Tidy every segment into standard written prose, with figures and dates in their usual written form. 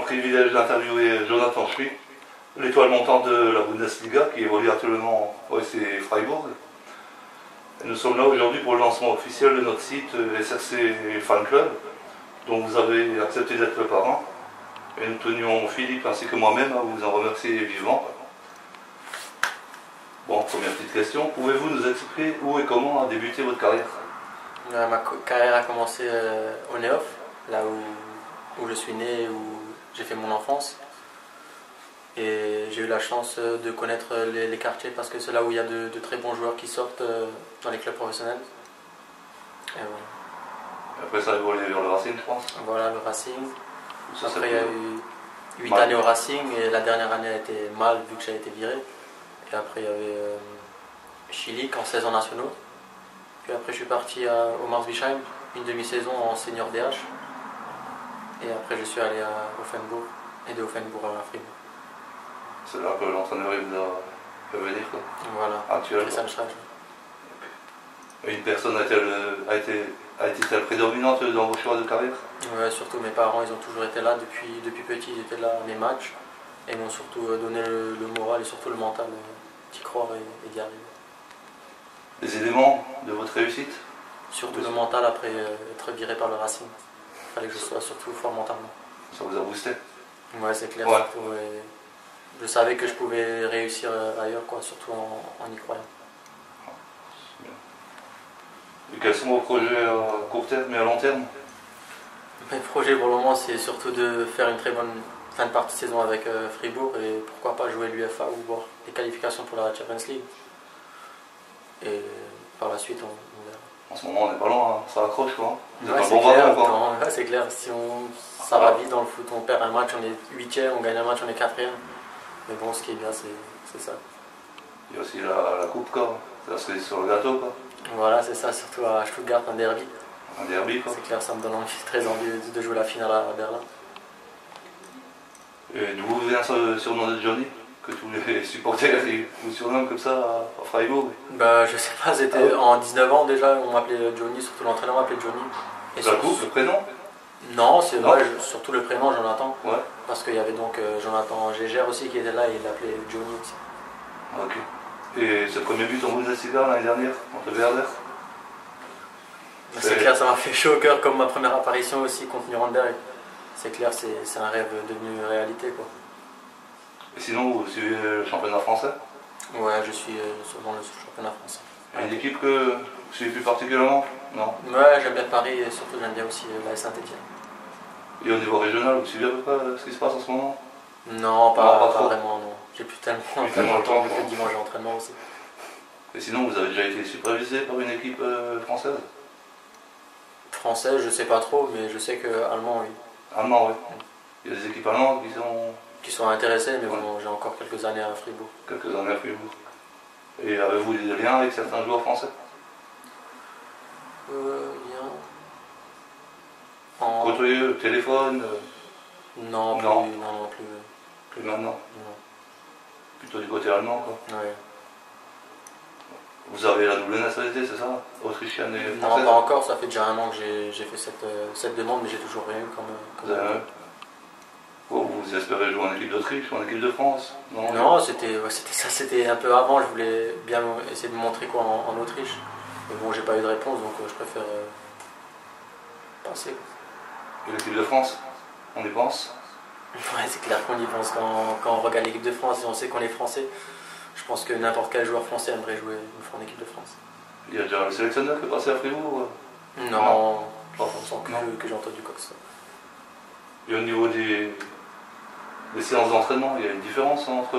privilège d'interviewer Jonathan Schmid, l'étoile montante de la Bundesliga qui évolue actuellement au SC Freiburg. Et nous sommes là aujourd'hui pour le lancement officiel de notre site SRC Fan Club, dont vous avez accepté d'être le parrain. Et nous tenions, Philippe ainsi que moi-même, à vous en remercier vivement. Bon, première petite question, pouvez-vous nous expliquer où et comment a débuté votre carrière? Ma carrière a commencé au Néof, là où je suis né, où j'ai fait mon enfance. Et j'ai eu la chance de connaître les quartiers parce que c'est là où il y a de très bons joueurs qui sortent dans les clubs professionnels. Et voilà. Après ça a évolué vers le Racing, je pense. Voilà, le Racing. Ça, après il y a eu 8 années au Racing et la dernière année a été mal vu que j'ai été viré. Et après il y avait Chilik en 16 ans nationaux. Puis après je suis parti au Marsbischheim, une demi-saison en senior DH. Et après je suis allé à Offenbourg et de Offenbourg à Fribourg. C'est là que l'entraîneur vous a venir quoi. Voilà, Christian Schreich. Et une personne a été-elle prédominante dans vos choix de carrière? Ouais, surtout mes parents, ils ont toujours été là depuis petit, ils étaient là à mes matchs. Et m'ont surtout donné le moral et surtout le mental d'y croire et d'y arriver. Les éléments de votre réussite? Surtout le mental après être viré par le Racing. Il fallait que je sois surtout fort mentalement. Ça vous a boosté? Ouais, c'est clair. Ouais. Surtout, je savais que je pouvais réussir ailleurs, quoi, surtout en y croyant. Et quels sont vos projets à court terme et à long terme? Mes projets pour le moment, c'est surtout de faire une très bonne fin de partie de saison avec Fribourg et pourquoi pas jouer l'UFA ou voir les qualifications pour la Champions League. Et par la suite, on verra. En ce moment, on n'est pas loin, hein. Ça accroche quoi. Ouais, c'est clair, ouais, c'est clair. Si ça va vite dans le foot, on perd un match, on est 8e, on gagne un match, on est 4e. Mais bon, ce qui est bien, c'est ça. Il y a aussi la coupe quoi. C'est la cerise sur le gâteau quoi. Voilà, c'est ça, surtout à Stuttgart, un derby. Un derby quoi. C'est clair, ça me donne très envie de jouer la finale à Berlin. Et d'où vient ce surnom de Johnny? Que tous les supporters vous surnomment comme ça à Freiburg? Bah, je sais pas, c'était en 19 ans déjà, on m'appelait Johnny, surtout l'entraîneur m'appelait Johnny. Et la coupe, le prénom? Non, c'est vrai, surtout le prénom Jonathan. Ouais. Parce qu'il y avait donc Jonathan Gégère aussi qui était là et il l'appelait Johnny aussi. Ok. Et ce premier but en Bundesliga l'année dernière contre Werder? C'est clair, ça m'a fait chaud au cœur comme ma première apparition aussi contre Nuremberg. C'est clair, c'est un rêve devenu réalité quoi. Et sinon, vous suivez le championnat français? Ouais, je suis dans le championnat français. Il y a une équipe que vous suivez plus particulièrement? Non? Ouais, j'aime bien Paris et surtout j'aime bien aussi la Saint-Etienne. Et au niveau régional, vous suivez à peu près ce qui se passe en ce moment? Non, pas vraiment, non. J'ai plus tellement le temps. que le dimanche d'entraînement aussi. Et sinon, vous avez déjà été supervisé par une équipe française? Français, je sais pas trop, mais je sais que allemand, oui. Allemand, oui. Il y a des équipes allemandes qui sont intéressées, mais bon, j'ai encore quelques années à Fribourg. Quelques années à Fribourg. Et avez-vous des liens avec certains joueurs français? Liens. Côtoyer, téléphone? Non, plus. Plus maintenant? Non. Plutôt du côté allemand, quoi. Ouais. Vous avez la double nationalité, c'est ça? Autrichienne et française? Non, pas encore, ça fait déjà un an que j'ai fait cette demande, mais j'ai toujours rien eu comme vous espérez jouer en équipe d'Autriche ou en équipe de France? Non, c'était ça, c'était un peu avant, je voulais bien essayer de me montrer quoi en Autriche. Mais bon, j'ai pas eu de réponse, donc je préfère passer. Et l'équipe de France? On y pense? Ouais, c'est clair qu'on y pense quand on regarde l'équipe de France et on sait qu'on est français. Je pense que n'importe quel joueur français aimerait jouer une fois en équipe de France. Il y a déjà le sélectionneur qui est passé à Fribourg? Non, pas forcément que j'ai entendu quoi que ce soit. Et au niveau des séances d'entraînement, il y a une différence entre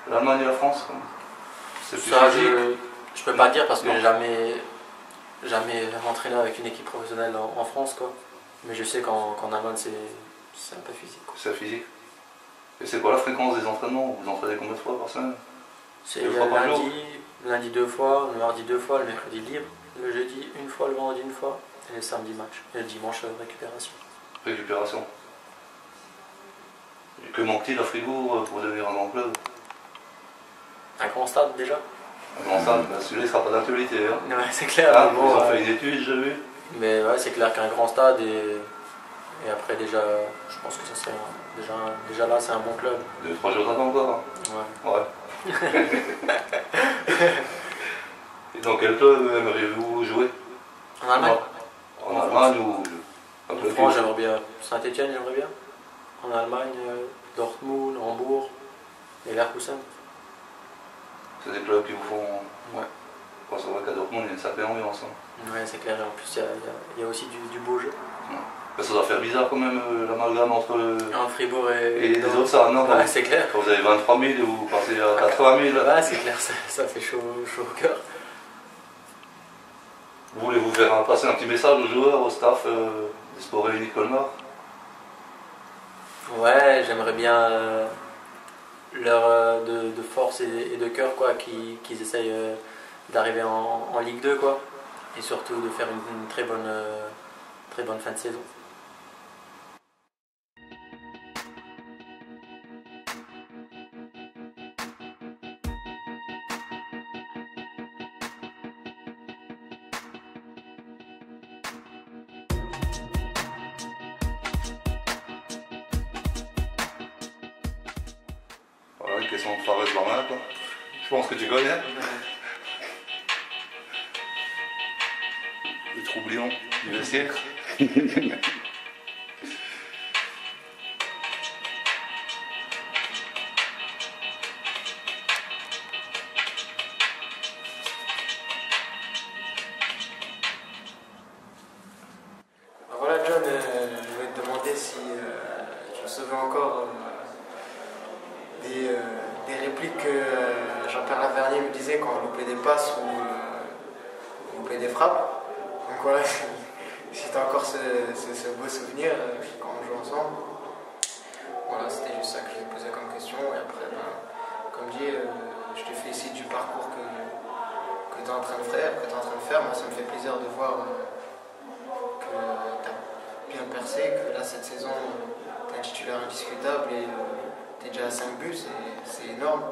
l'Allemagne et la France? C'est plus physique? Je peux pas dire parce que j'ai jamais entraîné avec une équipe professionnelle en France quoi. Mais je sais qu'en Allemagne c'est un peu physique. C'est physique. Et c'est quoi la fréquence des entraînements? Vous entraînez combien de fois par semaine? C'est lundi 2 fois, le mardi 2 fois, le mercredi libre, le jeudi une fois, le vendredi une fois, et le samedi match. Et le dimanche récupération. Récupération. Et que manque-t-il à Fribourg pour devenir un grand club? Un grand stade déjà. Un grand stade, celui-là ne sera pas d'actualité. Hein. Ouais, c'est clair. Ah, bon, ils ont fait une étude, j'ai vu. Mais ouais, c'est clair qu'un grand stade Et après, déjà, je pense que ça serait déjà là, c'est un bon club. 2-3 jours d'attente encore. Ouais. Ouais. Et dans quel club aimeriez-vous jouer? En Allemagne? En Allemagne ou En France, j'aimerais bien. Saint-Etienne, j'aimerais bien. En Allemagne, Dortmund, Hambourg et Leverkusen. C'est des clubs qui vous font. Ouais. Bon, c'est vrai qu'à Dortmund, il y a une sacrée ambiance. Hein. Ouais, c'est clair. Et en plus, il y a aussi du beau jeu. Ouais. Mais ça doit faire bizarre quand même l'amalgame entre. En Fribourg Et les autres, ça, non? Ouais, c'est clair. Quand vous avez 23 000 et vous passez à 80 000. Ouais, c'est clair, ça fait chaud au cœur. Voulez-vous faire passer un petit message aux joueurs, au staff des Sports Réunis Colmar? Ouais, j'aimerais bien leur de force et de cœur quoi, qu'ils essayent d'arriver en Ligue 2 quoi, et surtout de faire une très bonne fin de saison. Voilà, une question de Fares Lormain, quoi. Je pense que tu connais. Le troublion du vestiaire. Voilà John, je voulais te demander si tu recevais encore des répliques que Jean-Pierre Lavernier me disait quand on loupait des passes ou on loupait des frappes. Donc voilà, si tu as encore ce beau souvenir quand on joue ensemble. Voilà, c'était juste ça que je lui posais comme question. Et après, comme dit, je te félicite du parcours que tu es en train de faire. Moi, ça me fait plaisir de voir que tu as bien percé, que là, cette saison, tu es un titulaire indiscutable et tu es déjà à 5 buts, c'est énorme.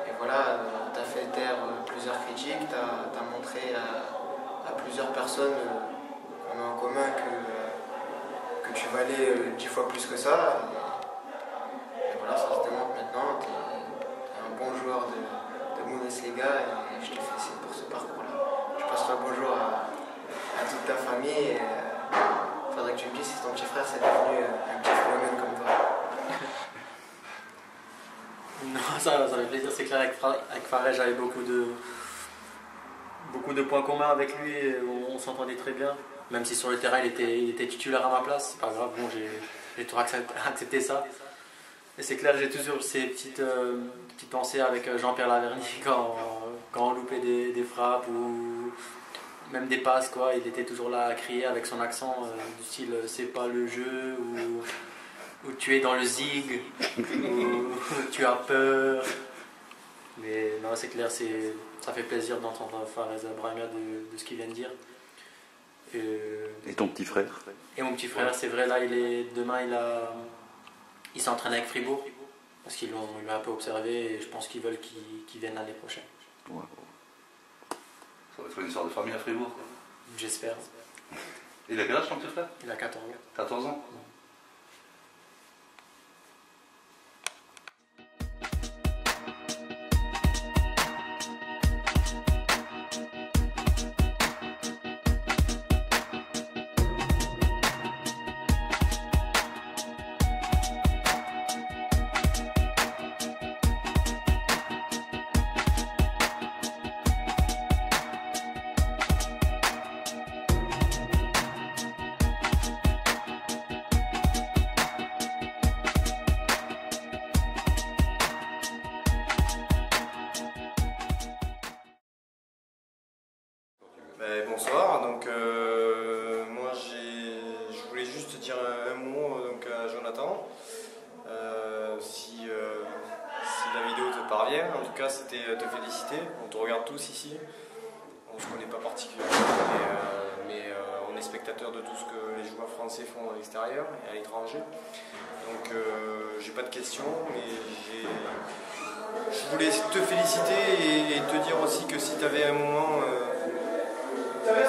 Et voilà, tu as fait taire plusieurs critiques, tu as montré à plusieurs personnes qu'on a en commun que tu valais 10 fois plus que ça. Et voilà, ça se démontre maintenant. Tu es un bon joueur de Bundesliga et je te félicite pour ce parcours-là. Je passerai le bonjour à toute ta famille. Il faudrait que tu me dises si ton petit frère c'est devenu un petit phénomène comme toi. Non, ça fait plaisir. C'est clair, avec Fares, j'avais beaucoup de points communs avec lui. Et on s'entendait très bien. Même si sur le terrain, il était titulaire à ma place. C'est pas grave, bon, j'ai toujours accepté ça. Et c'est clair, j'ai toujours ces petites pensées avec Jean-Pierre Lavernier quand on loupait des frappes ou même des passes, quoi. Il était toujours là à crier avec son accent du style c'est pas le jeu ou tu es dans le zig ou tu as peur. Mais non, c'est clair, ça fait plaisir d'entendre Fares Brahimia de ce qu'il vient de dire. Et ton petit frère? Et mon petit frère, c'est vrai, là, demain, il s'entraîne avec Fribourg, parce qu'ils l'ont un peu observé, et je pense qu'ils veulent qu'il vienne l'année prochaine. Ouais. Ça va être une histoire de famille à Fribourg. J'espère. Il a quel âge ton petit frère? Il a 14 ans. 14 ans. Bonsoir, donc moi je voulais juste dire un mot donc, à Jonathan. Si la vidéo te parvient, en tout cas c'était te féliciter. On te regarde tous ici, on ne se connaît pas particulièrement, mais on est spectateur de tout ce que les joueurs français font à l'extérieur et à l'étranger. Donc j'ai pas de questions, mais je voulais te féliciter et te dire aussi que si tu avais un moment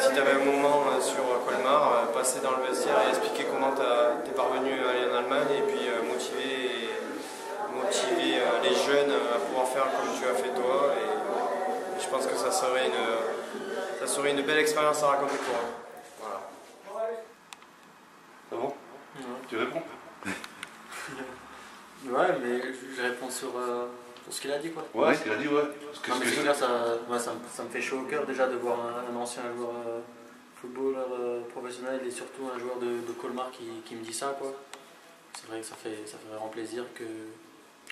si tu avais un moment sur Colmar, passer dans le vestiaire et expliquer comment tu es parvenu à aller en Allemagne et puis motiver les jeunes à pouvoir faire comme tu as fait toi. Et je pense que ça serait une belle expérience à raconter pour eux. Voilà. C'est bon? Tu réponds? Ouais, mais je réponds sur ce qu'il a dit, quoi. Ouais, ce qu'il a dit, ouais. Non, mais c'est clair, ça me fait chaud au cœur déjà de voir un ancien joueur footballeur professionnel et surtout un joueur de Colmar qui me dit ça, quoi. C'est vrai que ça fait vraiment plaisir que,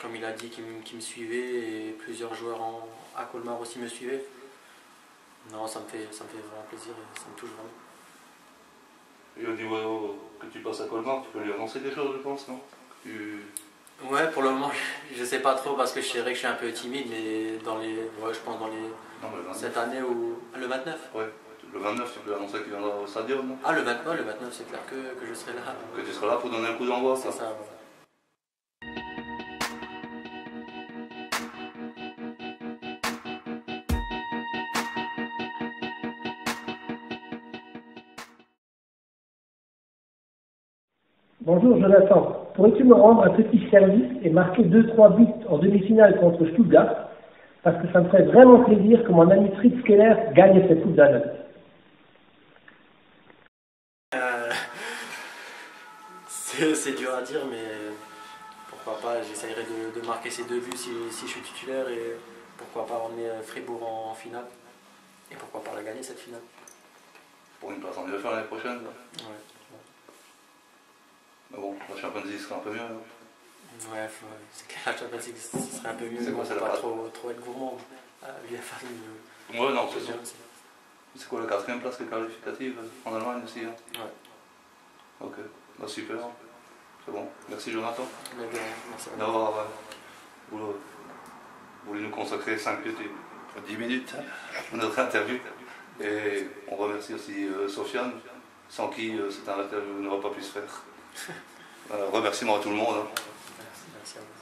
comme il a dit, qu'il me suivait et plusieurs joueurs à Colmar aussi me suivaient. Non, ça me fait vraiment plaisir et ça me touche vraiment. Et au niveau que tu passes à Colmar, tu peux lui annoncer des choses, je pense, non? Ouais, pour le moment, je sais pas trop parce que je dirais que je suis un peu timide, mais je pense dans les cette année ou le 29. Ouais, le 29, tu peux annoncer qu'il viendra au stadium, non? Ah, le 29, c'est clair que je serai là. Que tu seras là pour donner un coup d'envoi, C'est ça, ouais. Bonjour Jonathan, pourrais-tu me rendre un petit service et marquer 2-3 buts en demi-finale contre Stuttgart? Parce que ça me ferait vraiment plaisir que mon ami Fritz Keller gagne cette Coupe d'Allemagne. C'est dur à dire, mais pourquoi pas, j'essayerai de marquer ces 2 buts si je suis titulaire et pourquoi pas emmener Fribourg en finale et pourquoi pas la gagner cette finale. Pour une place en UEFA l'année prochaine. Ouais. Mais bon, la Champions League serait un peu mieux. Hein. Ouais, c'est clair, la Champions League ce serait un peu mieux, mais on ne peut pas trop être gourmand. Ouais, non, c'est sûr. C'est quoi la 4e place qui est qualificative en Allemagne aussi? Hein? Ouais. Ok, bah, super. C'est bon. Merci Jonathan Merci d'avoir voulu nous consacrer 5 minutes et 10 minutes à notre interview. Et on remercie aussi Sofiane, sans qui cette interview n'aurait pas pu se faire. Remerciements à tout le monde. Hein. Merci à vous.